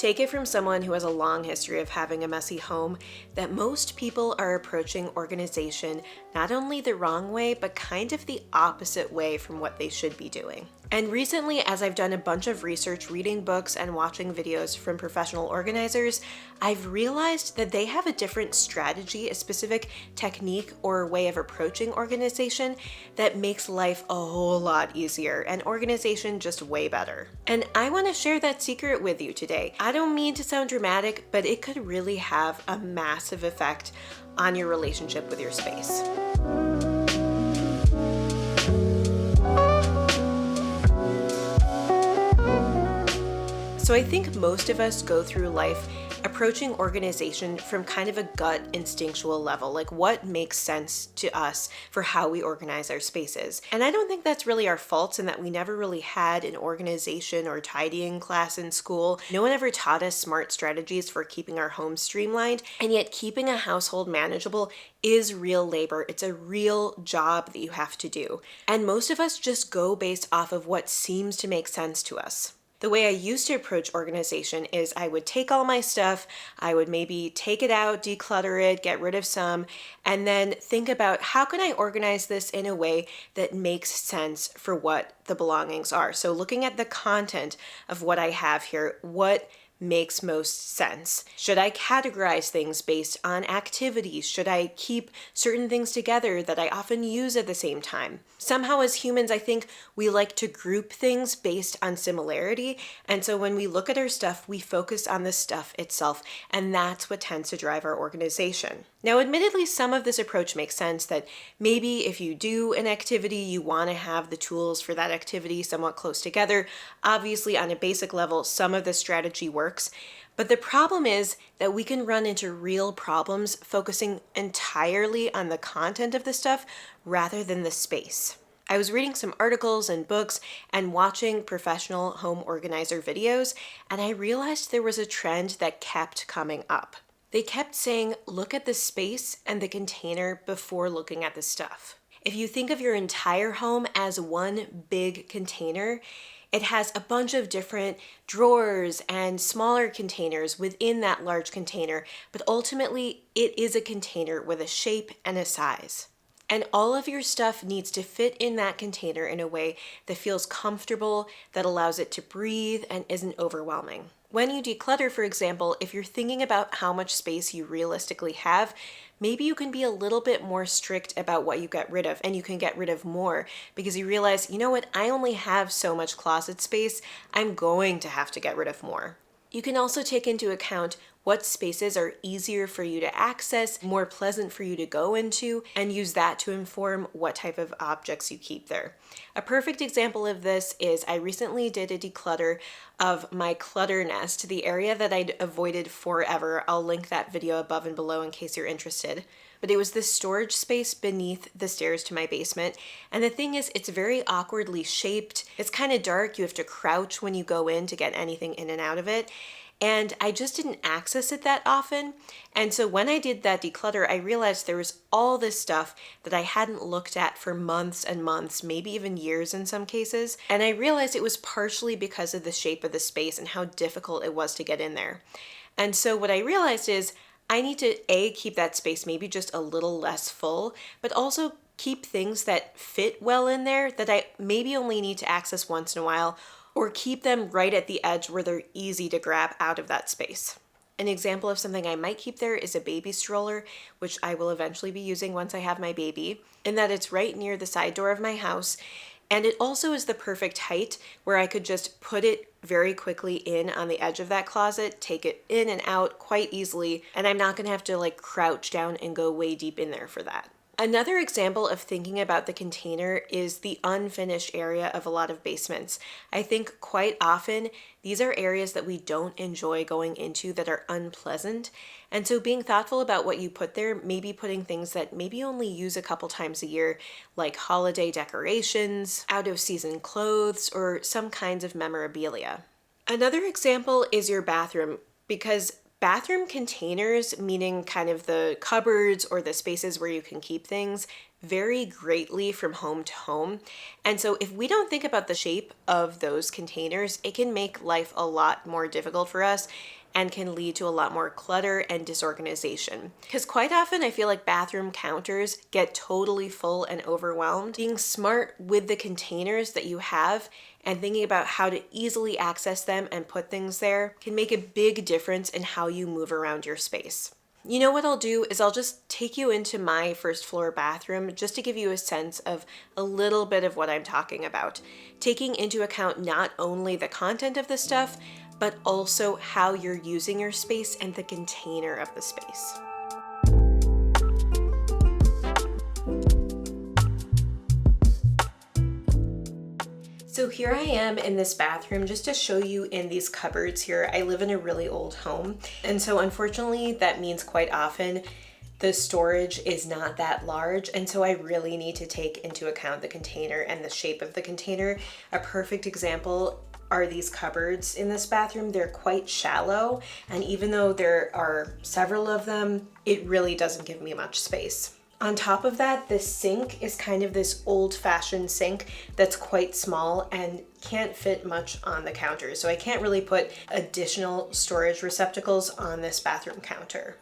Take it from someone who has a long history of having a messy home that most people are approaching organization not only the wrong way, but kind of the opposite way from what they should be doing. And recently, as I've done a bunch of research, reading books, and watching videos from professional organizers, I've realized that they have a different strategy, a specific technique or way of approaching organization that makes life a whole lot easier and organization just way better. And I want to share that secret with you today. I don't mean to sound dramatic, but it could really have a massive effect on your relationship with your space. So I think most of us go through life approaching organization from kind of a gut instinctual level, like what makes sense to us for how we organize our spaces. And I don't think that's really our fault in that we never really had an organization or tidying class in school. No one ever taught us smart strategies for keeping our home streamlined, and yet keeping a household manageable is real labor. It's a real job that you have to do. And most of us just go based off of what seems to make sense to us. The way I used to approach organization is I would take all my stuff, I would maybe take it out, declutter it, get rid of some, and then think about how can I organize this in a way that makes sense for what the belongings are. So looking at the content of what I have here, what makes most sense? Should I categorize things based on activities? Should I keep certain things together that I often use at the same time? Somehow as humans, I think we like to group things based on similarity. And so when we look at our stuff, we focus on the stuff itself. And that's what tends to drive our organization. Now, admittedly, some of this approach makes sense that maybe if you do an activity, you want to have the tools for that activity somewhat close together. Obviously, on a basic level, some of this strategy works. But the problem is that we can run into real problems focusing entirely on the content of the stuff rather than the space. I was reading some articles and books and watching professional home organizer videos, and I realized there was a trend that kept coming up. They kept saying, look at the space and the container before looking at the stuff. If you think of your entire home as one big container, it has a bunch of different drawers and smaller containers within that large container, but ultimately it is a container with a shape and a size. And all of your stuff needs to fit in that container in a way that feels comfortable, that allows it to breathe and isn't overwhelming. When you declutter, for example, if you're thinking about how much space you realistically have, maybe you can be a little bit more strict about what you get rid of, and you can get rid of more because you realize, you know what, I only have so much closet space, I'm going to have to get rid of more. You can also take into account what spaces are easier for you to access, more pleasant for you to go into, and use that to inform what type of objects you keep there. A perfect example of this is I recently did a declutter of my clutter nest, the area that I'd avoided forever. I'll link that video above and below in case you're interested. But it was this storage space beneath the stairs to my basement. And the thing is, it's very awkwardly shaped. It's kind of dark. You have to crouch when you go in to get anything in and out of it. And I just didn't access it that often. And so when I did that declutter, I realized there was all this stuff that I hadn't looked at for months and months, maybe even years in some cases. And I realized it was partially because of the shape of the space and how difficult it was to get in there. And so what I realized is I need to keep that space maybe just a little less full, but also keep things that fit well in there that I maybe only need to access once in a while, or keep them right at the edge where they're easy to grab out of that space. An example of something I might keep there is a baby stroller, which I will eventually be using once I have my baby, in that it's right near the side door of my house. And it also is the perfect height where I could just put it very quickly in on the edge of that closet, take it in and out quite easily, and I'm not gonna have to crouch down and go way deep in there for that. Another example of thinking about the container is the unfinished area of a lot of basements. I think quite often these are areas that we don't enjoy going into that are unpleasant. And so being thoughtful about what you put there, maybe putting things that maybe only use a couple times a year, like holiday decorations, out of season clothes, or some kinds of memorabilia. Another example is your bathroom, because bathroom containers, meaning kind of the cupboards or the spaces where you can keep things, vary greatly from home to home. And so if we don't think about the shape of those containers, it can make life a lot more difficult for us and can lead to a lot more clutter and disorganization. Because quite often I feel like bathroom counters get totally full and overwhelmed. Being smart with the containers that you have and thinking about how to easily access them and put things there can make a big difference in how you move around your space. You know what I'll do is I'll just take you into my first floor bathroom just to give you a sense of a little bit of what I'm talking about, taking into account not only the content of the stuff, but also how you're using your space and the container of the space. So here I am in this bathroom just to show you in these cupboards here. I live in a really old home, and so unfortunately that means quite often the storage is not that large, and so I really need to take into account the container and the shape of the container. A perfect example are these cupboards in this bathroom. They're quite shallow, and even though there are several of them, it really doesn't give me much space. On top of that, the sink is kind of this old-fashioned sink that's quite small and can't fit much on the counter. So I can't really put additional storage receptacles on this bathroom counter.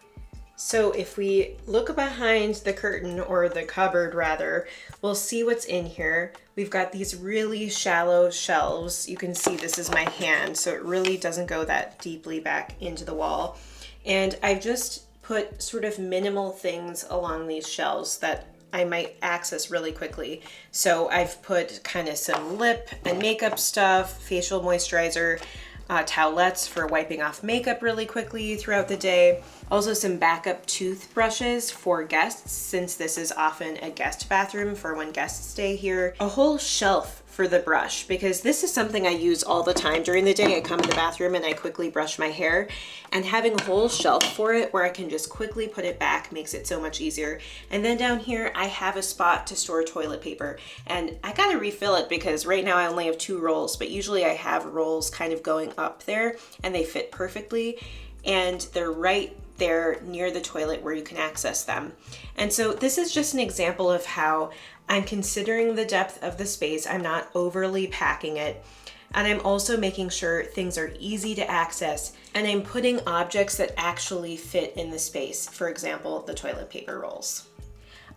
So if we look behind the curtain, or the cupboard rather, we'll see what's in here. We've got these really shallow shelves. You can see this is my hand, so it really doesn't go that deeply back into the wall. And I've just put sort of minimal things along these shelves that I might access really quickly. So I've put kind of some lip and makeup stuff, facial moisturizer, towelettes for wiping off makeup really quickly throughout the day. Also some backup toothbrushes for guests, since this is often a guest bathroom for when guests stay here. A whole shelf for the brush, because this is something I use all the time during the day. I come in the bathroom and I quickly brush my hair, and having a whole shelf for it where I can just quickly put it back makes it so much easier. And then down here I have a spot to store toilet paper, and I gotta refill it because right now I only have 2 rolls, but usually I have rolls kind of going up there and they fit perfectly, and they're right there near the toilet where you can access them. And so this is just an example of how I'm considering the depth of the space. I'm not overly packing it. And I'm also making sure things are easy to access, and I'm putting objects that actually fit in the space. For example, the toilet paper rolls.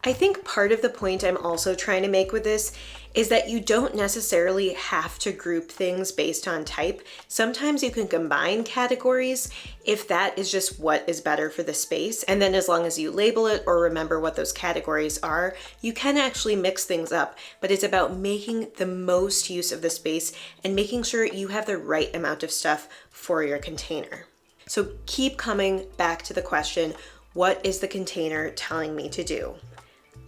I think part of the point I'm also trying to make with this is that you don't necessarily have to group things based on type. Sometimes you can combine categories if that is just what is better for the space. And then as long as you label it or remember what those categories are, you can actually mix things up. But it's about making the most use of the space and making sure you have the right amount of stuff for your container. So keep coming back to the question, what is the container telling me to do?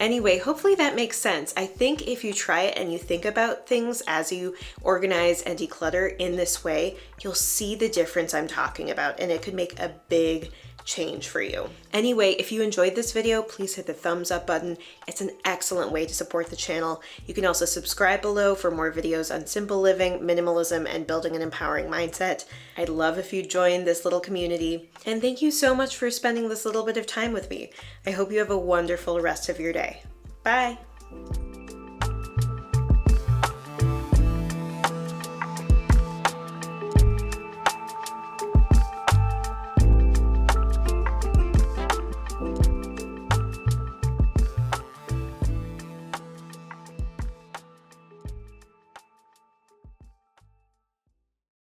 Anyway, hopefully that makes sense. I think if you try it and you think about things as you organize and declutter in this way, you'll see the difference I'm talking about, and it could make a big change for you. Anyway, if you enjoyed this video, please hit the thumbs up button. It's an excellent way to support the channel. You can also subscribe below for more videos on simple living, minimalism, and building an empowering mindset. I'd love if you join this little community. And thank you so much for spending this little bit of time with me. I hope you have a wonderful rest of your day. Bye.